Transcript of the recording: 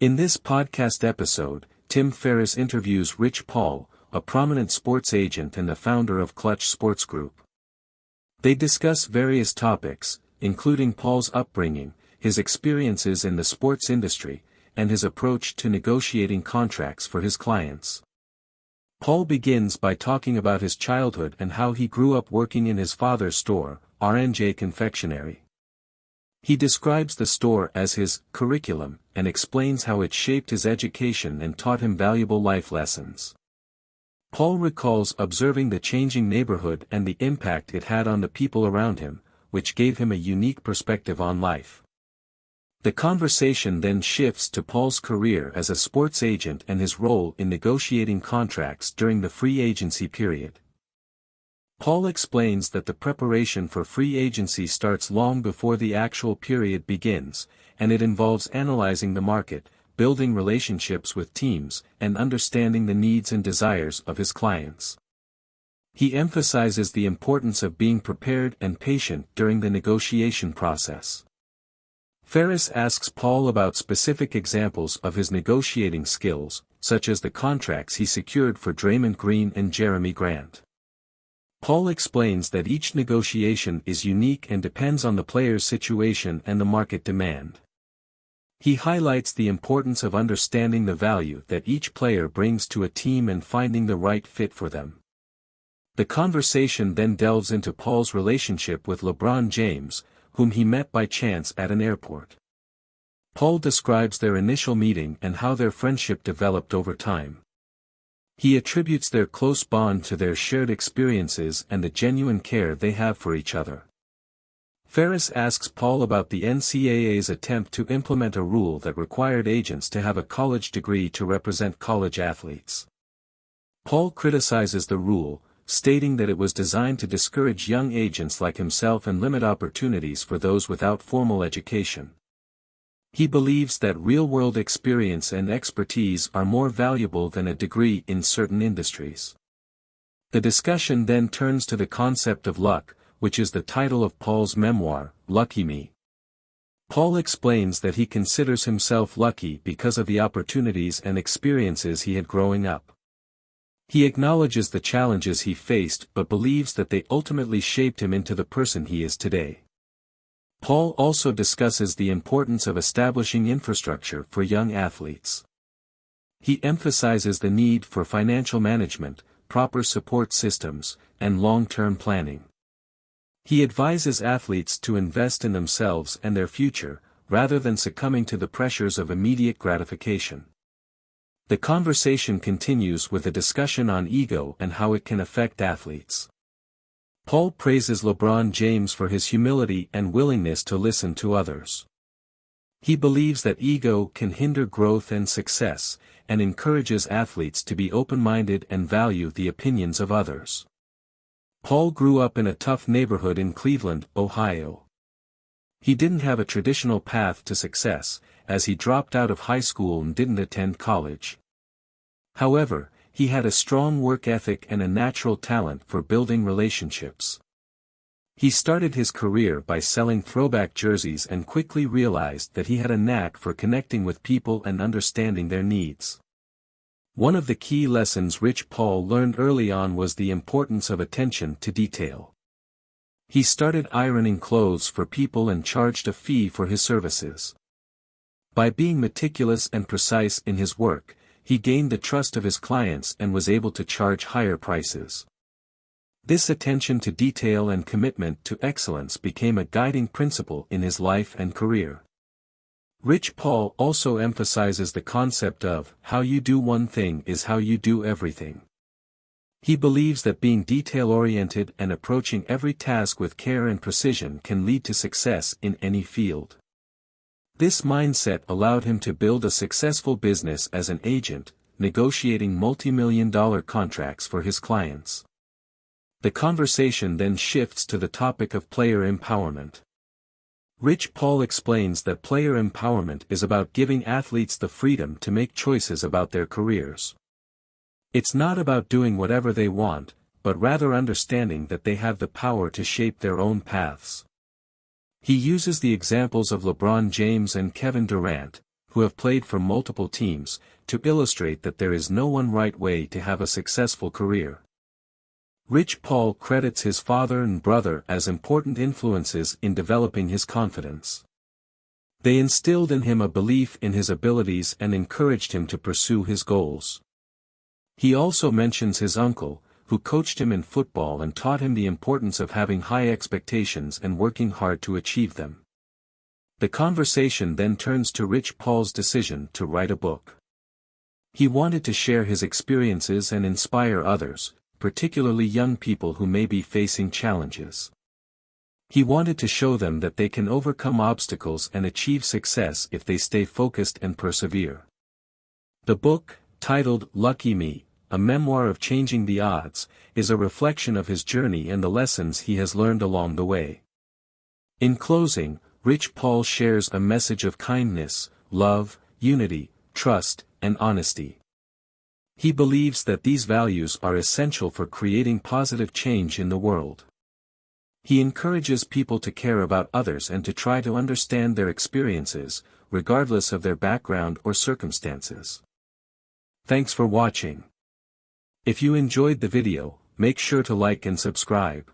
In this podcast episode, Tim Ferriss interviews Rich Paul, a prominent sports agent and the founder of Klutch Sports Group. They discuss various topics, including Paul's upbringing, his experiences in the sports industry, and his approach to negotiating contracts for his clients. Paul begins by talking about his childhood and how he grew up working in his father's store, R&J Confectionery. He describes the store as his curriculum and explains how it shaped his education and taught him valuable life lessons. Paul recalls observing the changing neighborhood and the impact it had on the people around him, which gave him a unique perspective on life. The conversation then shifts to Paul's career as a sports agent and his role in negotiating contracts during the free agency period. Paul explains that the preparation for free agency starts long before the actual period begins, and it involves analyzing the market, building relationships with teams, and understanding the needs and desires of his clients. He emphasizes the importance of being prepared and patient during the negotiation process. Ferriss asks Paul about specific examples of his negotiating skills, such as the contracts he secured for Draymond Green and Jeremy Grant. Paul explains that each negotiation is unique and depends on the player's situation and the market demand. He highlights the importance of understanding the value that each player brings to a team and finding the right fit for them. The conversation then delves into Paul's relationship with LeBron James, whom he met by chance at an airport. Paul describes their initial meeting and how their friendship developed over time. He attributes their close bond to their shared experiences and the genuine care they have for each other. Ferriss asks Paul about the NCAA's attempt to implement a rule that required agents to have a college degree to represent college athletes. Paul criticizes the rule, stating that it was designed to discourage young agents like himself and limit opportunities for those without formal education. He believes that real-world experience and expertise are more valuable than a degree in certain industries. The discussion then turns to the concept of luck, which is the title of Paul's memoir, Lucky Me. Paul explains that he considers himself lucky because of the opportunities and experiences he had growing up. He acknowledges the challenges he faced but believes that they ultimately shaped him into the person he is today. Paul also discusses the importance of establishing infrastructure for young athletes. He emphasizes the need for financial management, proper support systems, and long-term planning. He advises athletes to invest in themselves and their future, rather than succumbing to the pressures of immediate gratification. The conversation continues with a discussion on ego and how it can affect athletes. Paul praises LeBron James for his humility and willingness to listen to others. He believes that ego can hinder growth and success, and encourages athletes to be open-minded and value the opinions of others. Paul grew up in a tough neighborhood in Cleveland, Ohio. He didn't have a traditional path to success, as he dropped out of high school and didn't attend college. However, he had a strong work ethic and a natural talent for building relationships. He started his career by selling throwback jerseys and quickly realized that he had a knack for connecting with people and understanding their needs. One of the key lessons Rich Paul learned early on was the importance of attention to detail. He started ironing clothes for people and charged a fee for his services. By being meticulous and precise in his work, he gained the trust of his clients and was able to charge higher prices. This attention to detail and commitment to excellence became a guiding principle in his life and career. Rich Paul also emphasizes the concept of, how you do one thing is how you do everything. He believes that being detail-oriented and approaching every task with care and precision can lead to success in any field. This mindset allowed him to build a successful business as an agent, negotiating multi-million-dollar contracts for his clients. The conversation then shifts to the topic of player empowerment. Rich Paul explains that player empowerment is about giving athletes the freedom to make choices about their careers. It's not about doing whatever they want, but rather understanding that they have the power to shape their own paths. He uses the examples of LeBron James and Kevin Durant, who have played for multiple teams, to illustrate that there is no one right way to have a successful career. Rich Paul credits his father and brother as important influences in developing his confidence. They instilled in him a belief in his abilities and encouraged him to pursue his goals. He also mentions his uncle, who coached him in football and taught him the importance of having high expectations and working hard to achieve them. The conversation then turns to Rich Paul's decision to write a book. He wanted to share his experiences and inspire others, particularly young people who may be facing challenges. He wanted to show them that they can overcome obstacles and achieve success if they stay focused and persevere. The book, titled Lucky Me, a memoir of changing the odds, is a reflection of his journey and the lessons he has learned along the way. In closing, Rich Paul shares a message of kindness, love, unity, trust, and honesty. He believes that these values are essential for creating positive change in the world. He encourages people to care about others and to try to understand their experiences, regardless of their background or circumstances. Thanks for watching. If you enjoyed the video, make sure to like and subscribe.